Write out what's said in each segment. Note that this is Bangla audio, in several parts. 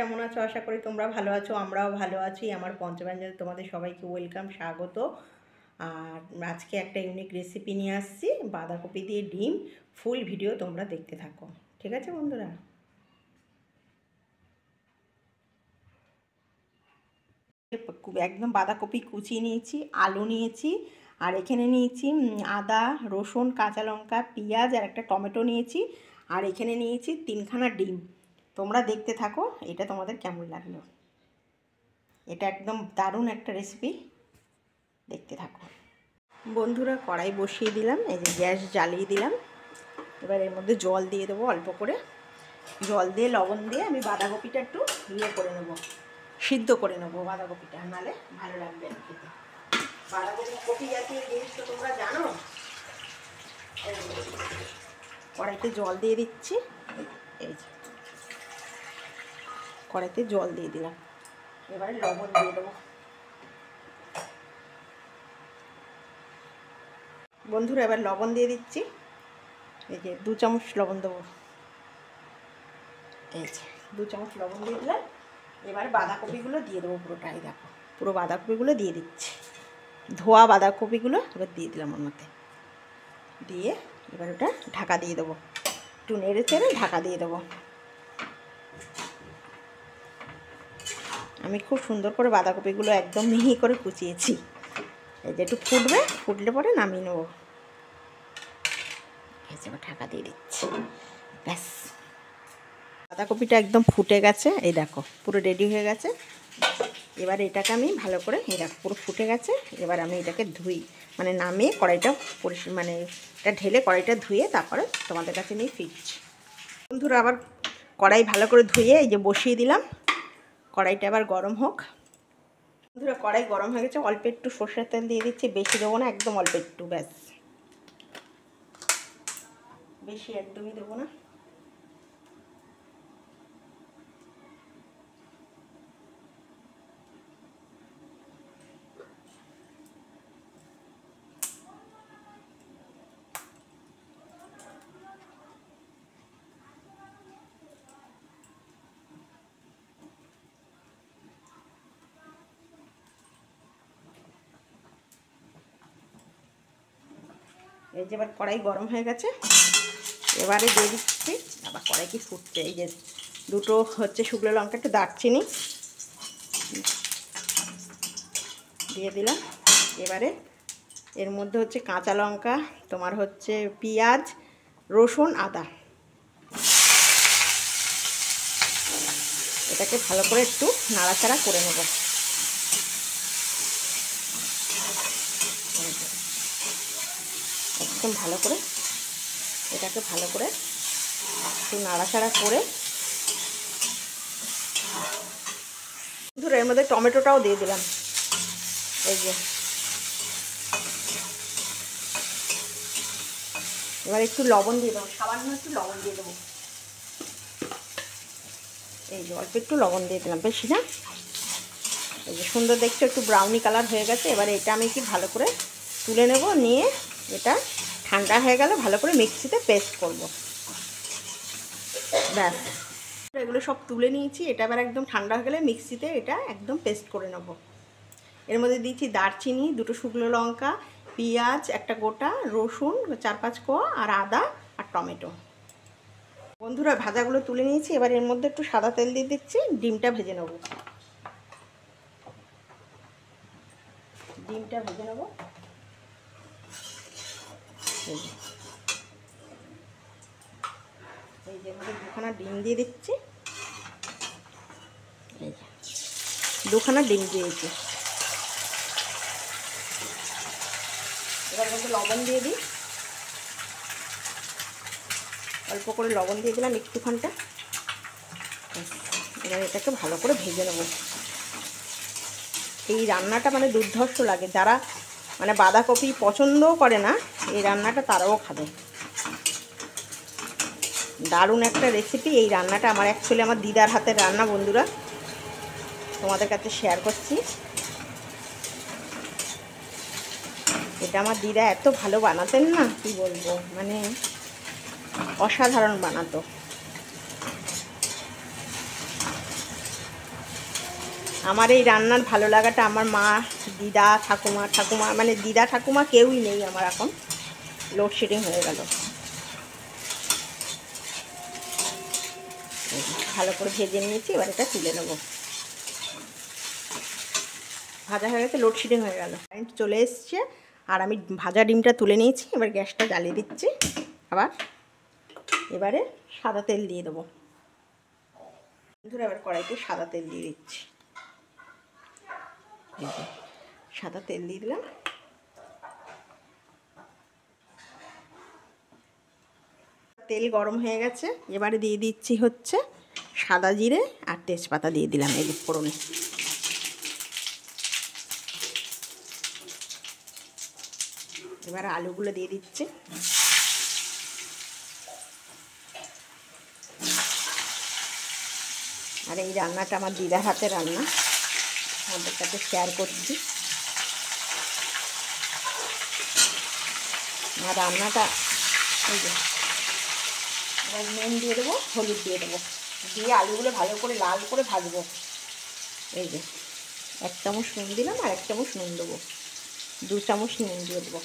কেমন আছো? আশা করি তোমরা ভালো আছো, আমরাও ভালো আছি। আমার পঞ্চব্যঞ্জনে তোমাদের সবাইকে ওয়েলকাম, স্বাগত। আর আজকে একটা ইউনিক রেসিপি নিয়ে আসছি, বাঁধাকপি দিয়ে ডিম। ফুল ভিডিও তোমরা দেখতে থাকো, ঠিক আছে বন্ধুরা? একদম বাঁধাকপি কুচিয়ে নিয়েছি, আলু নিয়েছি, আর এখানে নিয়েছি আদা, রসুন, কাঁচা লঙ্কা, পেঁয়াজ আর একটা টমেটো নিয়েছি, আর এখানে নিয়েছি 3খানা ডিম। তোমরা দেখতে থাকো, এটা তোমাদের কেমন লাগলো। এটা একদম দারুণ একটা রেসিপি, দেখতে থাকো বন্ধুরা। কড়াই বসিয়ে দিলাম, এই যে গ্যাস জ্বালিয়ে দিলাম। এবার এর মধ্যে জল দিয়ে দেবো অল্প করে। জল দিয়ে লবণ দিয়ে আমি বাঁধাকপিটা একটু করে নেবো, সিদ্ধ করে নেবো বাঁধাকপিটা, নাহলে ভালো লাগবে না খেতে। বাঁধাকপি কপি জাতীয় জিনিস তো তোমরা জানো। কড়াইতে জল দিয়ে দিচ্ছি, এই যে কড়াইতে জল দিয়ে দিলাম। এবারে লবণ দিয়ে দেবো বন্ধুরা। এবার লবণ দিয়ে দিচ্ছি, এই যে 2 চামচ লবণ দেবো। এই যে 2 চামচ লবণ দিয়ে দিলাম। এবার বাঁধাকপিগুলো দিয়ে দেবো পুরোটাই, দেখো পুরো বাঁধাকপিগুলো দিয়ে দিচ্ছি। ধোয়া বাঁধাকপিগুলো এবার দিয়ে দিলাম ওর মধ্যে, দিয়ে এবার ওটা ঢাকা দিয়ে দেবো। একটু নেড়ে চেড়ে ঢাকা দিয়ে দেবো। আমি খুব সুন্দর করে বাঁধাকপিগুলো একদম মিহি করে কুচিয়েছি। এই যে একটু ফুটবে, ফুটলে পরে নামিয়ে নেবো। এই যে ঢাকা দিয়ে দিচ্ছি, ব্যাস। বাঁধাকপিটা একদম ফুটে গেছে, এই দেখো পুরো রেডি হয়ে গেছে। এবার এটাকে আমি ভালো করে, এই দেখো পুরো ফুটে গেছে। এবার আমি এটাকে ধুই, মানে নামিয়ে কড়াইটা মানে এটা ঢেলে কড়াইটা ধুয়ে তারপরে তোমাদের কাছে নিয়ে ফিরছি বন্ধুরা। আবার কড়াই ভালো করে ধুয়ে এই যে বসিয়ে দিলাম। কড়াইটা আবার গরম হোক বন্ধুরা। কড়াই গরম হয়ে গেছে, অল্প একটু সর্ষের তেল দিয়ে দিচ্ছি, বেশি দেবো না, একদম অল্প একটু, ব্যাস। বেশি একদমই দেবো না। এই যে এবার কড়াই গরম হয়ে গেছে, এবারে দিয়ে দিচ্ছি। আবার কড়াই কি ফুটছে, এই যে দুটো হচ্ছে শুকনো লঙ্কা, একটু দারচিনি দিয়ে দিলাম। এবারে এর মধ্যে হচ্ছে কাঁচা লঙ্কা, তোমার হচ্ছে পেঁয়াজ, রসুন, আদা, এটাকে ভালো করে একটু নাড়াচাড়া করে নেব। একদম ভালো করে এটাকে ভালো করে একটু নাড়াচাড়া করে ধরে এর মধ্যে টমেটোটাও দিয়ে দিলাম। এই যে এবার একটু লবণ দিয়ে দেবো, সামান্য একটু লবণ দিয়ে দেবো। এই যে অল্প একটু লবণ দিয়ে দিলাম, বেশি না। এই যে সুন্দর দেখছো, একটু ব্রাউনি কালার হয়ে গেছে। এবারে এটা আমি কি ভালো করে তুলে নেব, নিয়ে এটা ঠান্ডা হয়ে গেলে ভালো করে মিক্সিতে পেস্ট করব, ব্যাস। এগুলো সব তুলে নিয়েছি, এটা এবার একদম ঠান্ডা হয়ে গেলে মিক্সিতে এটা একদম পেস্ট করে নেব। এর মধ্যে দিয়েছি দারচিনি, দুটো শুকনো লঙ্কা, পেঁয়াজ একটা গোটা, রসুন 4-5 কোয়া, আর আদা আর টমেটো। বন্ধুরা ভাজাগুলো তুলে নিয়েছি, এবার এর মধ্যে একটু সাদা তেল দিয়ে দিচ্ছি, ডিমটা ভেজে নেব। ডিমটা ভেজে নেব, এই যে মধ্যে 2খানা ডিম দিয়ে দিচ্ছি। এই যে 2খানা ডিম দিয়েছি। এবার মধ্যে লবণ দিয়ে দিই, অল্প করে লবণ দিয়ে দিলাম একটুখানটা। এবার এটাকে ভালো করে ভেজে নেব। এই রান্নাটা মানে দুর্ধর্ষ লাগে, যারা মানে বাঁধাকপি পছন্দও করে না এই রান্নাটা, তারাও খাবে। দারুণ একটা রেসিপি। এই রান্নাটা আমার অ্যাকচুয়ালি আমার দিদার হাতের রান্না বন্ধুরা, তোমাদের কাছে শেয়ার করছি। এটা আমার দিদা এত ভালো বানাতেন না, কি বলবো, মানে অসাধারণ বানাতো। আমার এই রান্নার ভালো লাগাটা আমার মা, দিদা, ঠাকুমা মানে দিদা ঠাকুমা কেউই নেই আমার এখন। লোডশেডিং হয়ে গেল। ভালো করে ভেজে নিয়েছি, এবার এটা তুলে নেব। ভাজা হয়ে গেছে, লোডশেডিং হয়ে গেল, কারেন্ট চলে এসছে। আর আমি ভাজা ডিমটা তুলে নিয়েছি, এবার গ্যাসটা জ্বালিয়ে দিচ্ছি। এবারে সাদা তেল দিয়ে দেবো। এবার কড়াইতে সাদা তেল দিয়ে দিচ্ছি। সাদা তেল দিয়ে দিলাম। তেল গরম হয়ে গেছে, এবারে দিয়ে দিচ্ছি হচ্ছে সাদা জিরে আর তেজপাতা দিয়ে দিলাম এই ফোড়নে। এবার আলুগুলো দিয়ে দিচ্ছি। আর এই রান্নাটা আমার দিদার হাতে রান্না, আমাদের সাথে শেয়ার করছি। আর রান্নাটা এই যে এবার নুন দিয়ে দেবো, হলুদ দিয়ে দেবো, দিয়ে আলুগুলো ভালো করে লাল করে ভাজবো। এই যে 1 চামচ নুন দিলাম, আর 1 চামচ নুন দেবো, 2 চামচ নুন দিয়ে দেবো।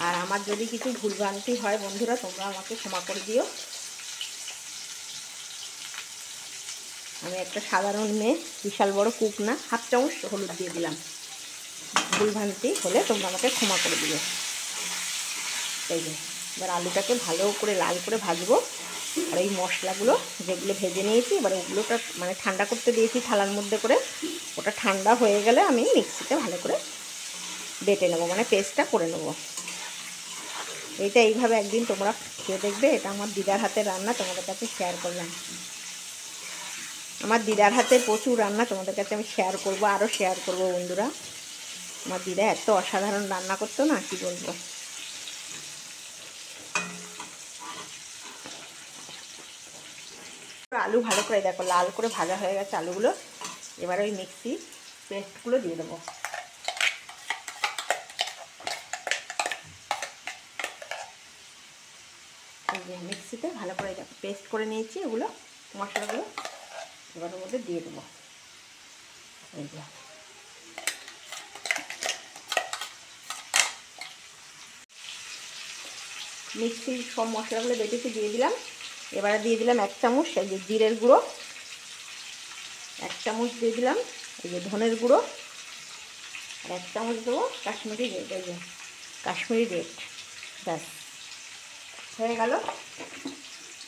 আর আমার যদি কিছু ভুলভ্রান্তি হয় বন্ধুরা, তোমরা আমাকে ক্ষমা করে দিও। আমি একটা সাধারণ মেয়ে, বিশাল বড় কুক না। 1/2 চামচ হলুদ দিয়ে দিলাম। ভুলভ্রান্তি হলে তোমরা আমাকে ক্ষমা করে দিও। এই যে এবার আলুটাকে ভালো করে লাল করে ভাজবো। আর এই মশলাগুলো যেগুলো ভেজে নিয়েছি, এবার ওগুলোটা মানে ঠান্ডা করতে দিয়েছি থালার মধ্যে করে। ওটা ঠান্ডা হয়ে গেলে আমি মিক্সিতে ভালো করে বেটে নেবো, মানে পেস্টটা করে নেবো। এইটা এইভাবে একদিন তোমরা খেয়ে দেখবে। এটা আমার দিদার হাতের রান্না, তোমাদের কাছে শেয়ার করলাম। আমার দিদার হাতে প্রচুর রান্না তোমাদের কাছে আমি শেয়ার করব, আরও শেয়ার করব বন্ধুরা। আমার দিদা এত অসাধারণ রান্না করতো না, কি বলবো। আলু ভালো করে দেখো লাল করে ভাজা হয়ে গেছে আলুগুলো। এবার ওই মিক্সি পেস্টগুলো দিয়ে দেবো। এই যে মিক্সিতে ভালো করে দেখো পেস্ট করে নিয়েছি ওগুলো মশলাগুলো, এবার ওর মধ্যে দিয়ে দেবো। এই যে মিক্সির সব মশলাগুলো বেটেছি দিয়ে দিলাম। এবারে দিয়ে দিলাম 1 চামচ এই যে জিরের গুঁড়ো, 1 চামচ দিয়ে দিলাম এই যে ধনের গুঁড়ো, আর 1 চামচ দেবো কাশ্মীরি রেড। এই যে কাশ্মীরি রেড, ব্যাস হয়ে গেল।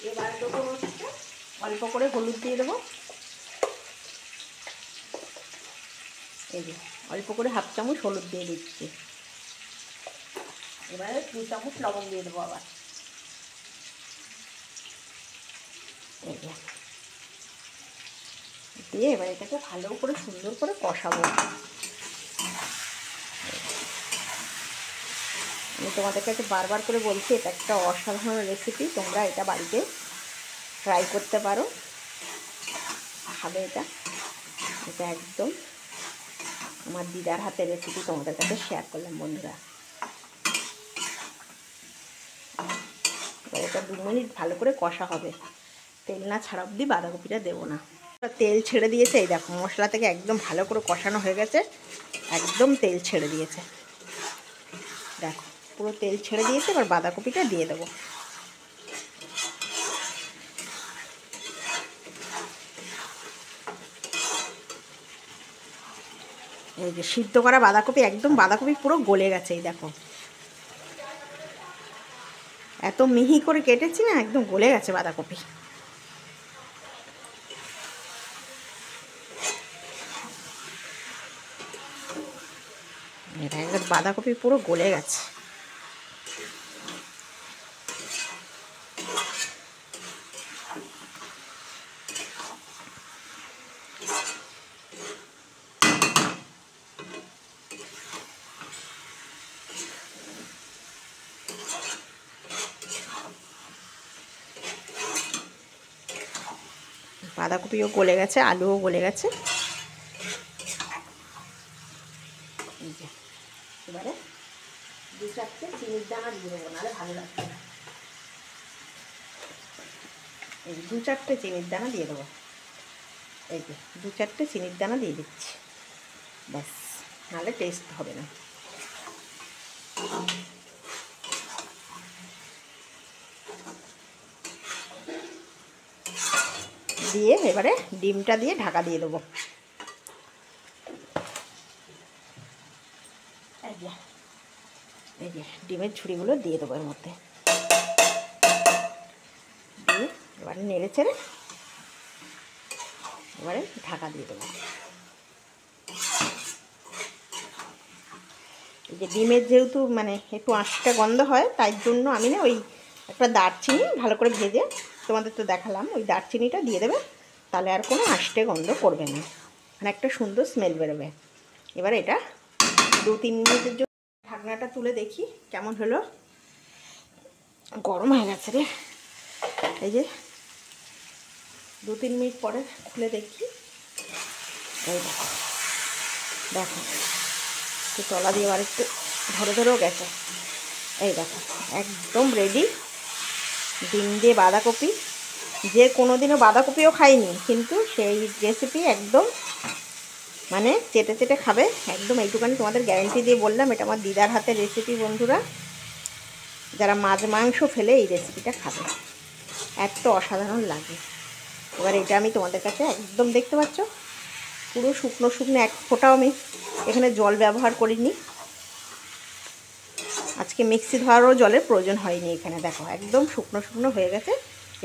এবারে দেবো হচ্ছে অল্প করে হলুদ দিয়ে দেবো। এই যে অল্প করে 1/2 চামচ হলুদ দিয়ে দিচ্ছি। এবারে 2 চামচ লবণ দিয়ে দেবো আবার। এই যে দিয়ে এবার এটাকে ভালো করে সুন্দর করে কষাবো। আমি তোমাদের কাছে বারবার করে বলছি, এটা একটা অসাধারণ রেসিপি। তোমরা এটা বাড়িতে ট্রাই করতে পারো, খাবে এটা। এটা একদম আমার দিদার হাতের রেসিপি তোমাদের কাছে শেয়ার করলাম বন্ধুরা। এবার এটা 2 মিনিট ভালো করে কষা হবে। তেল না ছাড়া অবধি বাঁধাকপিটা দেবো না। তেল ছেড়ে দিয়েছে, এই দেখো মশলা থেকে একদম ভালো করে কষানো হয়ে গেছে, একদম তেল ছেড়ে দিয়েছে। দেখো পুরো তেল ছেড়ে দিয়েছে। এবার বাঁধাকপিটা দিয়ে দেবো। এই যে সিদ্ধ করা বাঁধাকপি, একদম বাঁধাকপি পুরো গলে গেছে। এই দেখো এত মিহি করে কেটেছি না, একদম গলে গেছে বাঁধাকপি। এটা একদম বাঁধাকপি পুরো গলে গেছে। বাঁধাকপিও গলে গেছে, আলুও গলে গেছে। এবারে 2-4টে চিনির দানা দিয়ে দেবো, নাহলে ভালো লাগবে না। এই 2-4টে চিনির দানা দিয়ে দেবো। এই যে 2-4টে চিনির দানা দিয়ে দিচ্ছি, ব্যাস, নাহলে টেস্ট হবে না। দিয়ে এবারে ডিমটা দিয়ে ঢাকা দিয়ে দেবো। এই যে ডিমের ঝুড়িগুলো দিয়ে দেবো এর মধ্যে, দিয়ে এবারে নেড়ে চেড়ে এবারে ঢাকা দিয়ে দেবো। এই যে ডিমের যেহেতু মানে একটু আঁশটা গন্ধ হয়, তাই জন্য আমি না ওই একটা দারচিনি ভালো করে ভেজে তোমাদের তো দেখালাম, ওই দারচিনিটা দিয়ে দেবে, তাহলে আর কোনো আঁশটে গন্ধ করবে না, মানে একটা সুন্দর স্মেল বেরোবে। এবার এটা 2-3 মিনিটের জন্য ঢাকনাটা তুলে দেখি কেমন হলো। গরম হয়ে গেছে রে। এই যে 2-3 মিনিট পরে খুলে দেখি, এই দেখো দেখো একটু তলা দিয়ে আবার একটু ধরেও গেছে। এই দেখো একদম রেডি ডিম দিয়ে বাঁধাকপি। যে কোনো দিনও বাঁধাকপিও খাইনি, কিন্তু সেই রেসিপি একদম মানে চেটে চেটে খাবে একদম। এইটুখানি তোমাদের গ্যারেন্টি দিয়ে বললাম, এটা আমার দিদার হাতের রেসিপি বন্ধুরা। যারা মাছ মাংস ফেলে এই রেসিপিটা খাবে, এত অসাধারণ লাগে। এবার এটা আমি তোমাদের কাছে একদম দেখতে পাচ্ছ পুরো শুকনো শুকনো, এক ফোঁটাও আমি এখানে জল ব্যবহার করিনি। আজকে মিক্সি ধোয়ারও জলের প্রয়োজন হয়নি এখানে, দেখো একদম শুকনো শুকনো হয়ে গেছে।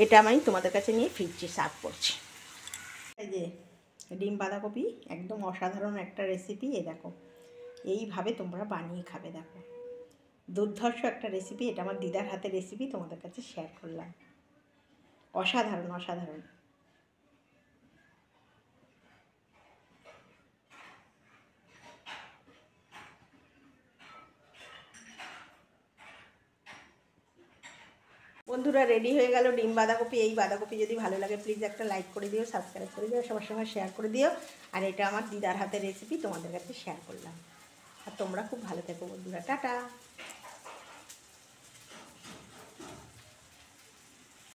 এটা আমি তোমাদের কাছে নিয়ে ফিরছি, সার্ভ করছি। এই যে ডিম বাঁধাকপি একদম অসাধারণ একটা রেসিপি। এই দেখো এইভাবে তোমরা বানিয়ে খাবে, দেখো দুর্ধর্ষ একটা রেসিপি। এটা আমার দিদার হাতের রেসিপি, তোমাদের কাছে শেয়ার করলাম। অসাধারণ অসাধারণ। বন্ধুরা রেডি হয়ে গেল ডিম বাঁধাকপি। এই বাঁধাকপি যদি ভালো লাগে প্লিজ একটা লাইক করে দিও, সাবস্ক্রাইব করে দিও, সবার সঙ্গে শেয়ার করে দিও। আর এটা আমার দিদার হাতের রেসিপি তোমাদের কাছে শেয়ার করলাম। আর তোমরা খুব ভালো থেকো বন্ধুরা, টাটা।